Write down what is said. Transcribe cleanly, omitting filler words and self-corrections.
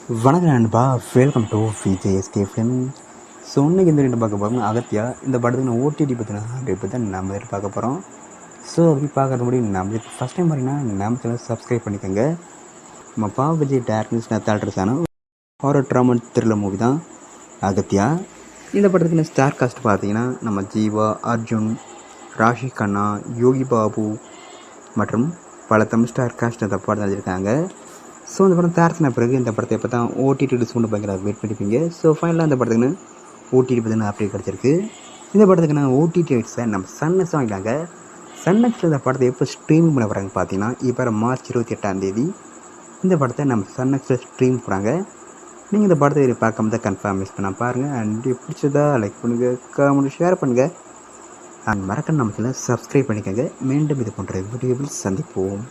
வணக்கம் நண்பா, welcome to VJSK film. So இன்னைக்கு இந்த ரெண்டு பார்க்க போகிறோம் அகத்தியா. இந்த படத்துக்கு நான் ஓடிடி பற்றின அப்படி பற்றி நம்ம பார்க்க போகிறோம். ஸோ அப்படி பார்க்கறது முடியும். நம்ம ஃபஸ்ட் டைம் பார்த்தீங்கன்னா நம்ம சேனல் சப்ஸ்கிரைப் பண்ணிக்கோங்க. நம்ம விஜய் டேரக்டர்ஸ் தேட்டர்ஸான ஹாரர் ட்ராமா த்ரில்லர் மூவி தான் அகத்தியா. இந்த படத்துக்கு ஸ்டார் காஸ்ட் பார்த்தீங்கன்னா நம்ம ஜீவா, அர்ஜுன், ராஷி கண்ணா, யோகி பாபு மற்றும் பல தமிழ் ஸ்டார் காஸ்ட் அந்த படம் எழுதியிருக்காங்க. ஸோ இந்த படம் தயாரிச்சின பிறகு இந்த படத்தை எப்போ தான் ஓடிடி டிஸ்கவுண்ட் பயங்கர வெயிட் பண்ணிப்பீங்க. ஸோ ஃபைனலாக இந்த படத்துக்குன்னு ஓடிடி பார்த்தீங்கன்னா அப்டேட் கிடச்சிருக்கு. இந்த படத்துக்கு நான் ஓடிடி ரைட்ஸை நம்ம சன்னெக்ஸ் வாங்கிட்டாங்க. சன்னெக்ஸில் இந்த படத்தை எப்போ ஸ்ட்ரீமிங் பண்ண போகிறாங்க பார்த்தீங்கன்னா இப்போ மார்ச் 28 இந்த படத்தை நம்ம சன்னெக்ஸில் ஸ்ட்ரீம் போகிறாங்க. நீங்கள் இந்த படத்தை பார்க்காம தான் கன்ஃபார்ம் மிஸ் பண்ண பாருங்கள். அண்ட் பிடிச்சதா லைக் பண்ணுங்கள், கமெண்ட் ஷேர் பண்ணுங்கள். அண்ட் மறக்க நம்ம சேனலை சப்ஸ்கிரைப் பண்ணிக்கோங்க. மீண்டும் இது போன்ற வீடியோவில் சந்திப்போம்.